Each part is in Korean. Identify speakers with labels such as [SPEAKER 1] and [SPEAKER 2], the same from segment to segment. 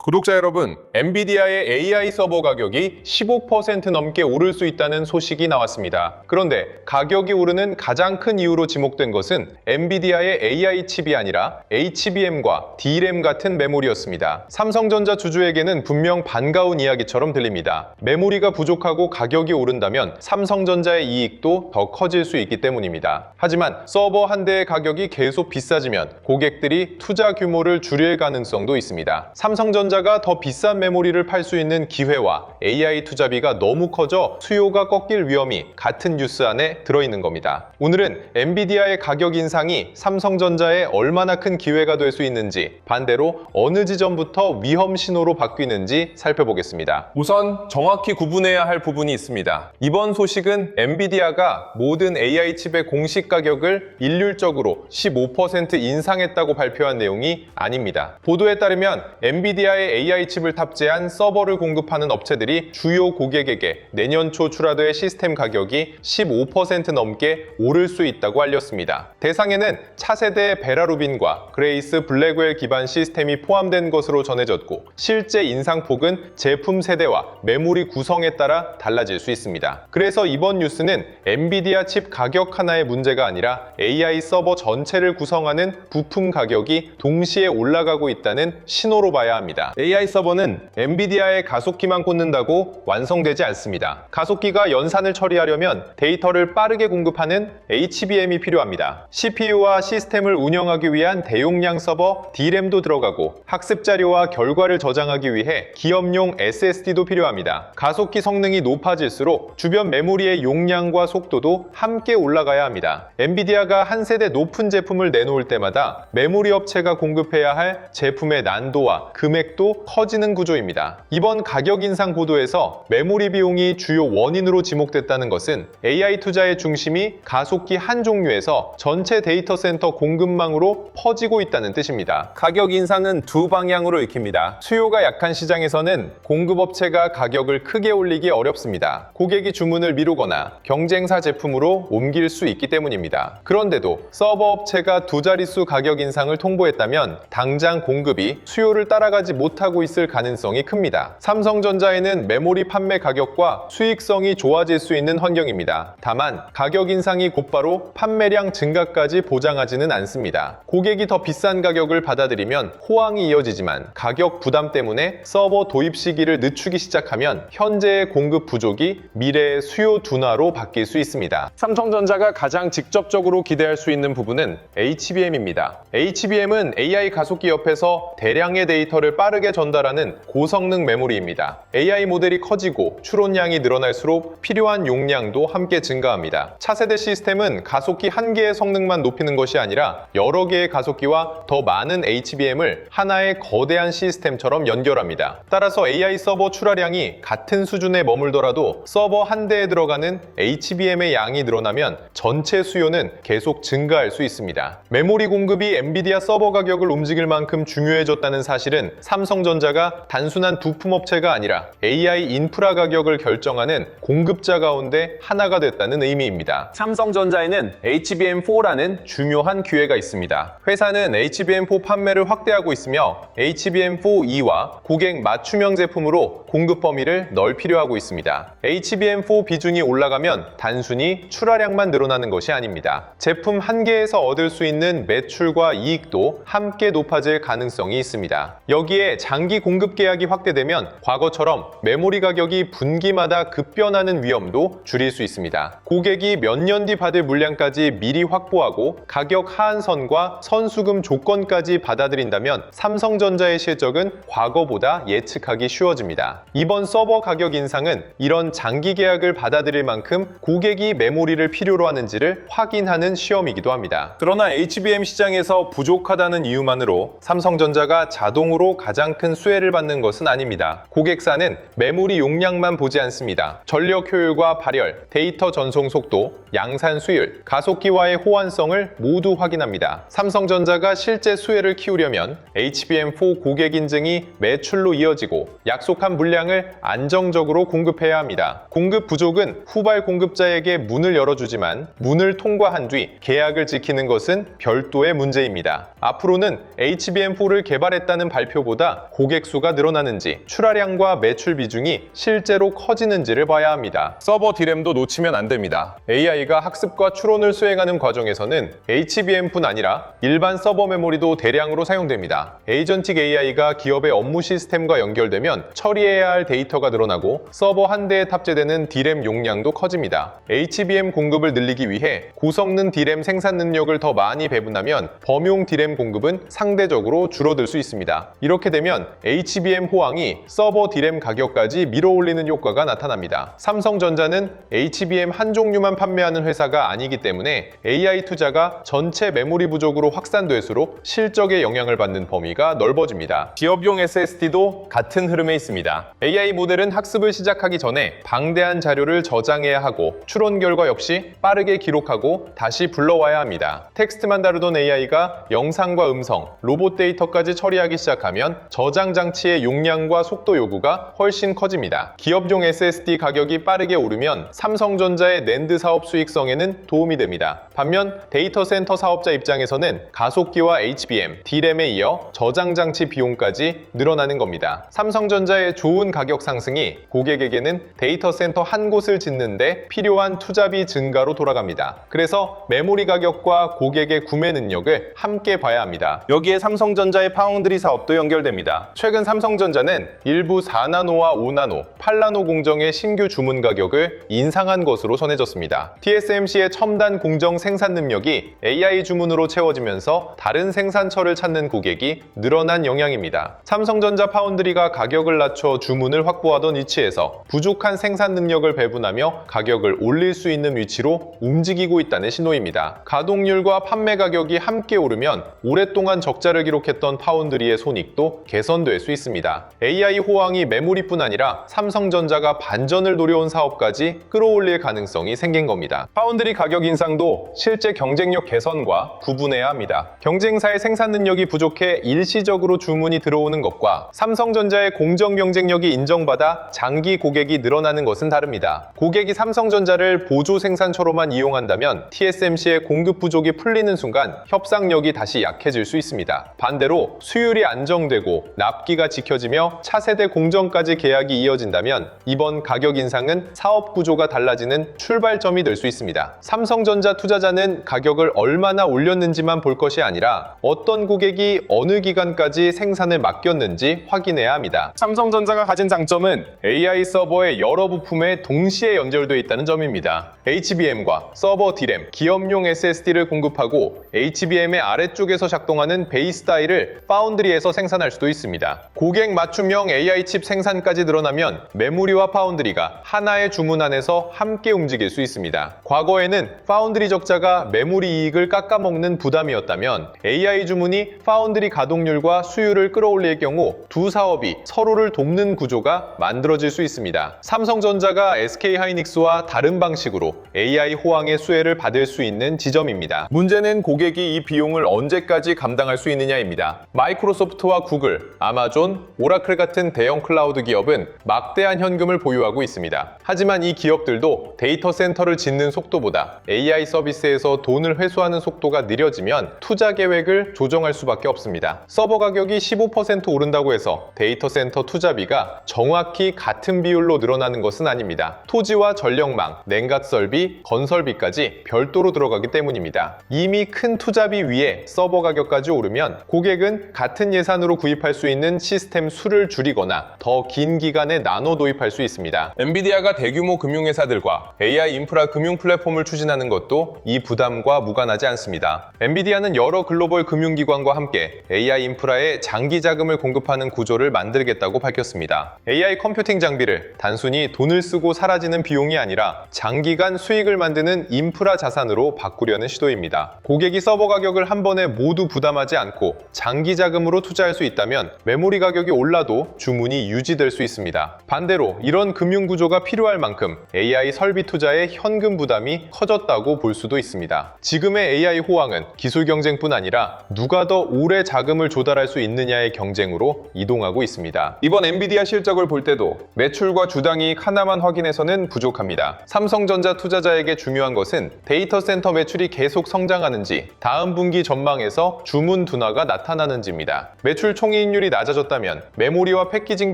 [SPEAKER 1] 구독자 여러분, 엔비디아의 AI 서버 가격이 15% 넘게 오를 수 있다는 소식이 나왔습니다. 그런데 가격이 오르는 가장 큰 이유로 지목된 것은 엔비디아의 AI 칩이 아니라 HBM과 DRAM 같은 메모리였습니다. 삼성전자 주주에게는 분명 반가운 이야기처럼 들립니다. 메모리가 부족하고 가격이 오른다면 삼성전자의 이익도 더 커질 수 있기 때문입니다. 하지만 서버 한 대의 가격이 계속 비싸지면 고객들이 투자 규모를 줄일 가능성도 있습니다. 삼성전자가 더 비싼 메모리를 팔 수 있는 기회와 AI 투자비가 너무 커져 수요가 꺾일 위험이 같은 뉴스 안에 들어있는 겁니다. 오늘은 엔비디아의 가격 인상이 삼성전자에 얼마나 큰 기회가 될 수 있는지, 반대로 어느 지점부터 위험 신호로 바뀌는지 살펴보겠습니다. 우선 정확히 구분해야 할 부분이 있습니다. 이번 소식은 엔비디아가 모든 AI 칩의 공식 가격을 일률적으로 15% 인상했다고 발표한 내용이 아닙니다. 보도에 따르면 엔비디아의 AI 칩을 탑재한 서버를 공급하는 업체들이 주요 고객에게 내년 초 출하될 시스템 가격이 15% 넘게 오를 수 있다고 알렸습니다. 대상에는 차세대 베라루빈과 그레이스 블랙웰 기반 시스템이 포함된 것으로 전해졌고, 실제 인상폭은 제품 세대와 메모리 구성에 따라 달라질 수 있습니다. 그래서 이번 뉴스는 엔비디아 칩 가격 하나의 문제가 아니라 AI 서버 전체를 구성하는 부품 가격이 동시에 올라가고 있다는 신호로 봐야 합니다. AI 서버는 엔비디아의 가속기만 꽂는다고 완성되지 않습니다. 가속기가 연산을 처리하려면 데이터를 빠르게 공급하는 HBM이 필요합니다. CPU와 시스템을 운영하기 위한 대용량 서버 DRAM도 들어가고, 학습 자료와 결과를 저장하기 위해 기업용 SSD도 필요합니다. 가속기 성능이 높아질수록 주변 메모리의 용량과 속도도 함께 올라가야 합니다. 엔비디아가 한 세대 높은 제품을 내놓을 때마다 메모리 업체가 공급해야 할 제품의 난도와 금액도 커지는 구조입니다. 이번 가격 인상 보도에서 메모리 비용이 주요 원인으로 지목됐다는 것은 AI 투자의 중심이 가속기 한 종류에서 전체 데이터 센터 공급망으로 퍼지고 있다는 뜻입니다. 가격 인상은 두 방향으로 읽힙니다. 수요가 약한 시장에서는 공급업체가 가격을 크게 올리기 어렵습니다. 고객이 주문을 미루거나 경쟁사 제품으로 옮길 수 있기 때문입니다. 그런데도 서버 업체가 두 자릿수 가격 인상을 통보했다면 당장 공급이 수요를 따라가지 못하고 있을 가능성이 큽니다. 삼성전자에는 메모리 판매 가격과 수익성이 좋아질 수 있는 환경입니다. 다만 가격 인상이 곧바로 판매량 증가까지 보장하지는 않습니다. 고객이 더 비싼 가격을 받아들이면 호황이 이어지지만, 가격 부담 때문에 서버 도입 시기를 늦추기 시작하면 현재의 공급 부족이 미래의 수요 둔화로 바뀔 수 있습니다. 삼성전자가 가장 직접적으로 기대할 수 있는 부분은 HBM입니다. HBM은 AI 가속기 옆에서 대량의 데이터를 빠르게 전달하는 고성능 메모리입니다. AI 모델이 커지고 추론량이 늘어날수록 필요한 용량도 함께 증가합니다. 차세대 시스템은 가속기 한 개의 성능만 높이는 것이 아니라 여러 개의 가속기와 더 많은 HBM을 하나의 거대한 시스템처럼 연결합니다. 따라서 AI 서버 출하량이 같은 수준에 머물더라도 서버 한 대에 들어가는 HBM의 양이 늘어나면 전체 수요는 계속 증가할 수 있습니다. 메모리 공급이 엔비디아 서버 가격을 움직일 만큼 중요해졌다는 사실은 삼성전자가 단순한 부품업체가 아니라 AI 인프라 가격을 결정하는 공급자 가운데 하나가 됐다는 의미입니다. 삼성전자에는 HBM4라는 중요한 기회가 있습니다. 회사는 HBM4 판매를 확대하고 있으며 HBM4E와 고객 맞춤형 제품으로 공급 범위를 넓히려 하고 있습니다. HBM4 비중이 올라가면 단순히 출하량만 늘어나는 것이 아닙니다. 제품 한 개에서 얻을 수 있는 매출과 이익도 함께 높아질 가능성이 있습니다. 여기에 장기 공급 계약이 확대되면 과거처럼 메모리 가격이 분기마다 급변하는 위험도 줄일 수 있습니다. 고객이 몇 년 뒤 받을 물량까지 미리 확보하고 가격 하한선과 선수금 조건까지 받아들인다면 삼성전자의 실적은 과거보다 예측하기 쉬워집니다. 이번 서버 가격 인상은 이런 장기 계약을 받아들일 만큼 고객이 메모리를 필요로 하는지를 확인하는 시험이기도 합니다. 그러나 HBM 시장에서 부족하다는 이유만으로 삼성전자가 자동으로 가장 큰 수혜를 받는 것은 아닙니다. 고객사는 메모리 용량만 보지 않습니다. 전력 효율과 발열, 데이터 전송 속도, 양산 수율, 가속기와의 호환성을 모두 확인합니다. 삼성전자가 실제 수혜를 키우려면 HBM4 고객 인증이 매출로 이어지고 약속한 물량을 안정적으로 공급해야 합니다. 공급 부족은 후발 공급자에게 문을 열어주지만 문을 통과한 뒤 계약을 지키는 것은 별도의 문제입니다. 앞으로는 HBM4를 개발했다는 발표보다 아니라 고객 수가 늘어나는지, 출하량과 매출 비중이 실제로 커지는지를 봐야 합니다. 서버 D램도 놓치면 안 됩니다. AI가 학습과 추론을 수행하는 과정에서는 HBM뿐 아니라 일반 서버 메모리도 대량으로 사용됩니다. 에이전틱 AI가 기업의 업무 시스템과 연결되면 처리해야 할 데이터가 늘어나고 서버 한 대에 탑재되는 D램 용량도 커집니다. HBM 공급을 늘리기 위해 고성능 D램 생산 능력을 더 많이 배분하면 범용 D램 공급은 상대적으로 줄어들 수 있습니다. 이렇게 되면 HBM 호황이 서버 D램 가격까지 밀어올리는 효과가 나타납니다. 삼성전자는 HBM 한 종류만 판매하는 회사가 아니기 때문에 AI 투자가 전체 메모리 부족으로 확산될수록 실적에 영향을 받는 범위가 넓어집니다. 기업용 SSD도 같은 흐름에 있습니다. AI 모델은 학습을 시작하기 전에 방대한 자료를 저장해야 하고 추론 결과 역시 빠르게 기록하고 다시 불러와야 합니다. 텍스트만 다루던 AI가 영상과 음성, 로봇 데이터까지 처리하기 시작하면 저장 장치의 용량과 속도 요구가 훨씬 커집니다. 기업용 SSD 가격이 빠르게 오르면 삼성전자의 낸드 사업 수익성에는 도움이 됩니다. 반면 데이터 센터 사업자 입장에서는 가속기와 HBM, D램에 이어 저장 장치 비용까지 늘어나는 겁니다. 삼성전자의 좋은 가격 상승이 고객에게는 데이터 센터 한 곳을 짓는데 필요한 투자비 증가로 돌아갑니다. 그래서 메모리 가격과 고객의 구매 능력을 함께 봐야 합니다. 여기에 삼성전자의 파운드리 사업도 연결됩니다. 최근 삼성전자는 일부 4나노와 5나노, 8나노 공정의 신규 주문 가격을 인상한 것으로 전해졌습니다. TSMC의 첨단 공정 생산 능력이 AI 주문으로 채워지면서 다른 생산처를 찾는 고객이 늘어난 영향입니다. 삼성전자 파운드리가 가격을 낮춰 주문을 확보하던 위치에서 부족한 생산 능력을 배분하며 가격을 올릴 수 있는 위치로 움직이고 있다는 신호입니다. 가동률과 판매 가격이 함께 오르면 오랫동안 적자를 기록했던 파운드리의 손익도 개선될 수 있습니다. AI 호황이 메모리뿐 아니라 삼성전자가 반전을 노려온 사업까지 끌어올릴 가능성이 생긴 겁니다. 파운드리 가격 인상도 실제 경쟁력 개선과 구분해야 합니다. 경쟁사의 생산 능력이 부족해 일시적으로 주문이 들어오는 것과 삼성전자의 공정 경쟁력이 인정받아 장기 고객이 늘어나는 것은 다릅니다. 고객이 삼성전자를 보조 생산처로만 이용한다면 TSMC의 공급 부족이 풀리는 순간 협상력이 다시 약해질 수 있습니다. 반대로 수율이 안정되고 납기가 지켜지며 차세대 공정까지 계약이 이어진다면 이번 가격 인상은 사업 구조가 달라지는 출발점이 될 수 있습니다. 삼성전자 투자자는 가격을 얼마나 올렸는지만 볼 것이 아니라 어떤 고객이 어느 기간까지 생산을 맡겼는지 확인해야 합니다. 삼성전자가 가진 장점은 AI 서버의 여러 부품에 동시에 연결되어 있다는 점입니다. HBM과 서버 D램, 기업용 SSD를 공급하고 HBM의 아래쪽에서 작동하는 베이스 다이를 파운드리에서 생산할 수도 있습니다. 고객 맞춤형 AI 칩 생산까지 늘어나면 메모리와 파운드리가 하나의 주문 안에서 함께 움직일 수 있습니다. 과거에는 파운드리 적자가 메모리 이익을 깎아먹는 부담이었다면 AI 주문이 파운드리 가동률과 수율을 끌어올릴 경우 두 사업이 서로를 돕는 구조가 만들어질 수 있습니다. 삼성전자가 SK하이닉스와 다른 방식으로 AI 호황의 수혜를 받을 수 있는 지점입니다. 문제는 고객이 이 비용을 언제까지 감당할 수 있느냐입니다. 마이크로소프트와 구글, 아마존, 오라클 같은 대형 클라우드 기업은 막대한 현금을 보유하고 있습니다. 하지만 이 기업들도 데이터 센터를 짓는 속도보다 AI 서비스에서 돈을 회수하는 속도가 느려지면 투자 계획을 조정할 수밖에 없습니다. 서버 가격이 15% 오른다고 해서 데이터 센터 투자비가 정확히 같은 비율로 늘어나는 것은 아닙니다. 토지와 전력망, 냉각 설비, 건설비까지 별도로 들어가기 때문입니다. 이미 큰 투자비 위에 서버 가격까지 오르면 고객은 같은 예산으로 구입할 수 있는 시스템 수를 줄이거나 더 긴 기간에 나눠 도입할 수 있습니다. 엔비디아가 대규모 금융회사들과 AI 인프라 금융 플랫폼을 추진하는 것도 이 부담과 무관하지 않습니다. 엔비디아는 여러 글로벌 금융기관과 함께 AI 인프라에 장기 자금을 공급하는 구조를 만들겠다고 밝혔습니다. AI 컴퓨팅 장비를 단순히 돈을 쓰고 사라지는 비용이 아니라 장기간 수익을 만드는 인프라 자산으로 바꾸려는 시도입니다. 고객이 서버 가격을 한 번에 모두 부담하지 않고 장기 자금으로 투자할 수 있다면 메모리 가격이 올라도 주문이 유지될 수 있습니다. 반대로 이런 금융 구조가 필요할 만큼 AI 설비 투자의 현금 부담이 커졌다고 볼 수도 있습니다. 지금의 AI 호황은 기술 경쟁뿐 아니라 누가 더 오래 자금을 조달할 수 있느냐의 경쟁으로 이동하고 있습니다. 이번 엔비디아 실적을 볼 때도 매출과 주당이익 하나만 확인해서는 부족합니다. 삼성전자 투자자에게 중요한 것은 데이터 센터 매출이 계속 성장하는지 다음 분기 전망에서 주문 둔화가 나타나는지입니다. 매출 총익 수익률이 낮아졌다면 메모리와 패키징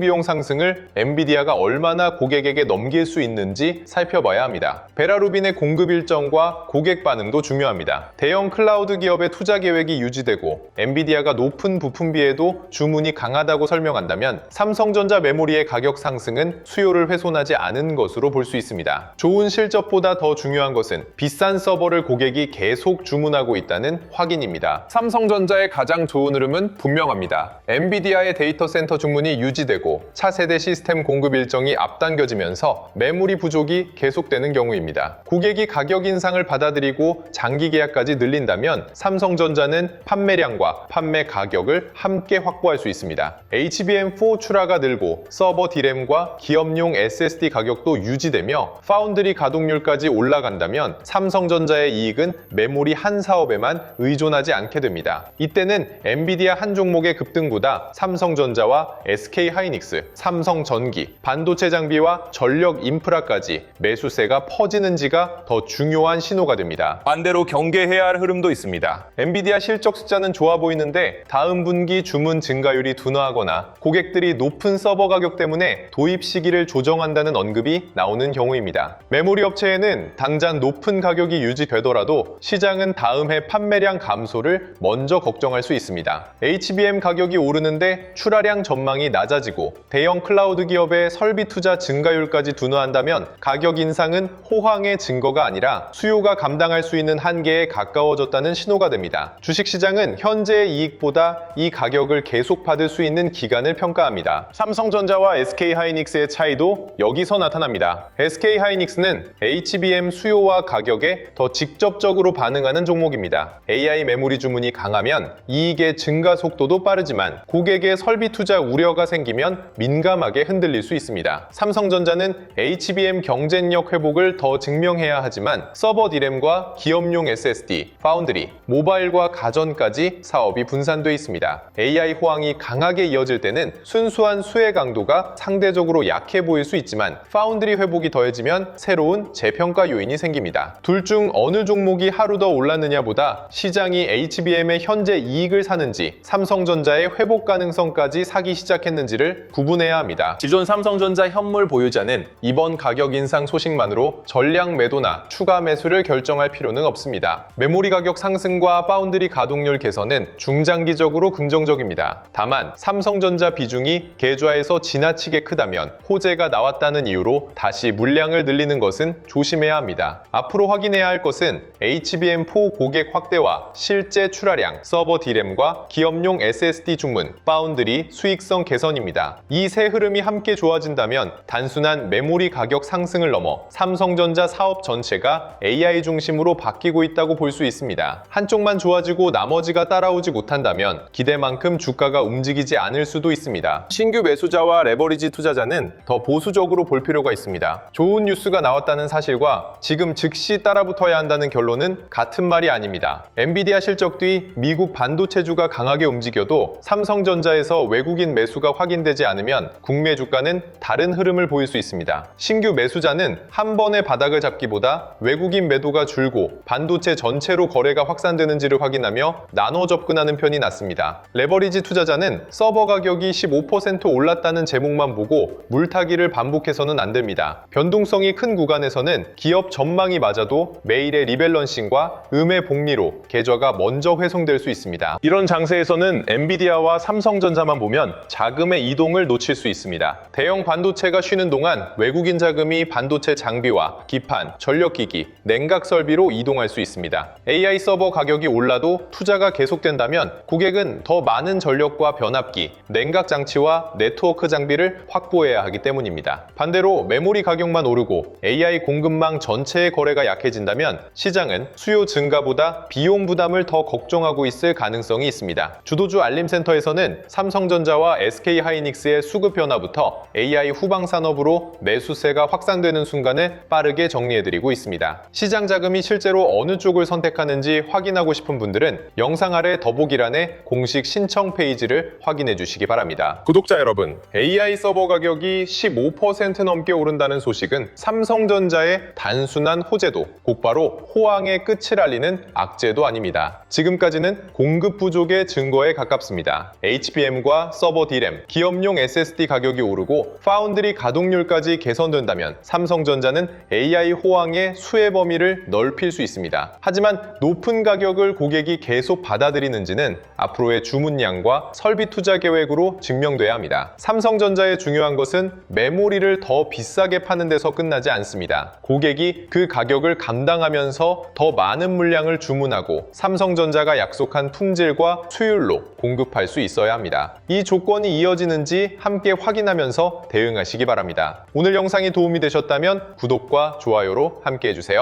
[SPEAKER 1] 비용 상승을 엔비디아가 얼마나 고객에게 넘길 수 있는지 살펴봐야 합니다. 베라루빈의 공급 일정과 고객 반응도 중요합니다. 대형 클라우드 기업의 투자 계획이 유지되고 엔비디아가 높은 부품비에도 주문이 강하다고 설명한다면 삼성전자 메모리의 가격 상승은 수요를 훼손하지 않은 것으로 볼 수 있습니다. 좋은 실적보다 더 중요한 것은 비싼 서버를 고객이 계속 주문하고 있다는 확인입니다. 삼성전자의 가장 좋은 흐름은 분명합니다. 엔비디아의 데이터 센터 주문이 유지되고 차세대 시스템 공급 일정이 앞당겨지면서 메모리 부족이 계속되는 경우입니다. 고객이 가격 인상을 받아들이고 장기 계약까지 늘린다면 삼성전자는 판매량과 판매 가격을 함께 확보할 수 있습니다. HBM4 출하가 늘고 서버 D램과 기업용 SSD 가격도 유지되며 파운드리 가동률까지 올라간다면 삼성전자의 이익은 메모리 한 사업에만 의존하지 않게 됩니다. 이때는 엔비디아 한 종목의 급등보다 삼성전자와 SK하이닉스, 삼성전기, 반도체 장비와 전력 인프라까지 매수세가 퍼지는지가 더 중요한 신호가 됩니다. 반대로 경계해야 할 흐름도 있습니다. 엔비디아 실적 숫자는 좋아 보이는데 다음 분기 주문 증가율이 둔화하거나 고객들이 높은 서버 가격 때문에 도입 시기를 조정한다는 언급이 나오는 경우입니다. 메모리 업체에는 당장 높은 가격이 유지되더라도 시장은 다음 해 판매량 감소를 먼저 걱정할 수 있습니다. HBM 가격이 오르는데 출하량 전망이 낮아지고 대형 클라우드 기업의 설비 투자 증가율까지 둔화한다면 가격 인상은 호황의 증거가 아니라 수요가 감당할 수 있는 한계에 가까워졌다는 신호가 됩니다. 주식시장은 현재의 이익보다 이 가격을 계속 받을 수 있는 기간을 평가합니다. 삼성전자와 SK하이닉스의 차이도 여기서 나타납니다. SK하이닉스는 HBM 수요와 가격에 더 직접적으로 반응하는 종목입니다. AI 메모리 주문이 강하면 이익의 증가 속도도 빠르지만 고객의 설비 투자 우려가 생기면 민감하게 흔들릴 수 있습니다. 삼성전자는 HBM 경쟁력 회복을 더 증명해야 하지만 서버 D램과 기업용 SSD, 파운드리, 모바일과 가전까지 사업이 분산돼 있습니다. AI 호황이 강하게 이어질 때는 순수한 수혜 강도가 상대적으로 약해 보일 수 있지만 파운드리 회복이 더해지면 새로운 재평가 요인이 생깁니다. 둘 중 어느 종목이 하루 더 올랐느냐보다 시장이 HBM의 현재 이익을 사는지 삼성전자의 회복 가능성까지 사기 시작했는지를 구분해야 합니다. 기존 삼성전자 현물 보유자는 이번 가격 인상 소식만으로 전량 매도나 추가 매수를 결정할 필요는 없습니다. 메모리 가격 상승과 파운드리 가동률 개선은 중장기적으로 긍정적입니다. 다만 삼성전자 비중이 계좌에서 지나치게 크다면 호재가 나왔다는 이유로 다시 물량을 늘리는 것은 조심해야 합니다. 앞으로 확인해야 할 것은 HBM4 고객 확대와 실제 출하량, 서버 D램과 기업용 SSD 주문, 파운드리 수익성 개선입니다. 이 세 흐름이 함께 좋아진다면 단순한 메모리 가격 상승을 넘어 삼성전자 사업 전체가 AI 중심으로 바뀌고 있다고 볼 수 있습니다. 한쪽만 좋아지고 나머지가 따라오지 못한다면 기대만큼 주가가 움직이지 않을 수도 있습니다. 신규 매수자와 레버리지 투자자는 더 보수적으로 볼 필요가 있습니다. 좋은 뉴스가 나왔다는 사실과 지금 즉시 따라붙어야 한다는 결론은 같은 말이 아닙니다. 엔비디아 실적 뒤 미국 반도체주가 강하게 움직여도 삼성전자에서 외국인 매수가 확인되지 않으면 국내 주가는 다른 흐름을 보일 수 있습니다. 신규 매수자는 한 번의 바닥을 잡기보다 외국인 매도가 줄고 반도체 전체로 거래가 확산되는지를 확인하며 나눠 접근하는 편이 낫습니다. 레버리지 투자자는 서버 가격이 15% 올랐다는 제목만 보고 물타기를 반복해서는 안 됩니다. 변동성이 큰 구간에서는 기업 전망이 맞아도 매일의 리밸런싱과 음의 복리로 계좌가 먼저 회송될 수 있습니다. 이런 장세에서는 엔비디아와 삼성전자만 보면 자금의 이동을 놓칠 수 있습니다. 대형 반도체가 쉬는 동안 외국인 자금이 반도체 장비와 기판, 전력기기, 냉각 설비로 이동할 수 있습니다. AI 서버 가격이 올라도 투자가 계속된다면 고객은 더 많은 전력과 변압기, 냉각 장치와 네트워크 장비를 확보해야 하기 때문입니다. 반대로 메모리 가격만 오르고 AI 공급망 전체의 거래가 약해진다면 시장은 수요 증가보다 비용 부담을 더 걱정하고 있을 가능성이 있습니다. 주도주 알림센터에서는 삼성전자와 SK하이닉스의 수급 변화부터 AI 후방 산업으로 매수세가 확산되는 순간을 빠르게 정리해드리고 있습니다. 시장 자금이 실제로 어느 쪽을 선택하는지 확인하고 싶은 분들은 영상 아래 더보기란에 공식 신청 페이지를 확인해 주시기 바랍니다. 구독자 여러분, AI 서버 가격이 15% 넘게 오른다는 소식은 삼성전자의 단순한 호재도 곧바로 호황의 끝을 알리는 악재도 아닙니다. 지금까지는 공급 부족의 증거에 가깝습니다. HBM과 서버 D램, 기업용 SSD 가격이 오르고 파운드리 가동률까지 개선된다면 삼성전자는 AI 호황의 수혜 범위를 넓힐 수 있습니다. 하지만 높은 가격을 고객이 계속 받아들이는지는 앞으로의 주문량과 설비 투자 계획으로 증명돼야 합니다. 삼성전자의 중요한 것은 메모리를 더 비싸게 파는 데서 끝나지 않습니다. 고객이 그 가격을 감당하면서 더 많은 물량을 주문하고 삼성전자가 약속한 품질과 수율로 공급할 수 있어야 합니다. 이 조건이 이어지는지 함께 확인하면서 대응하시기 바랍니다. 오늘 영상이 도움이 되셨다면 구독과 좋아요로 함께 해주세요.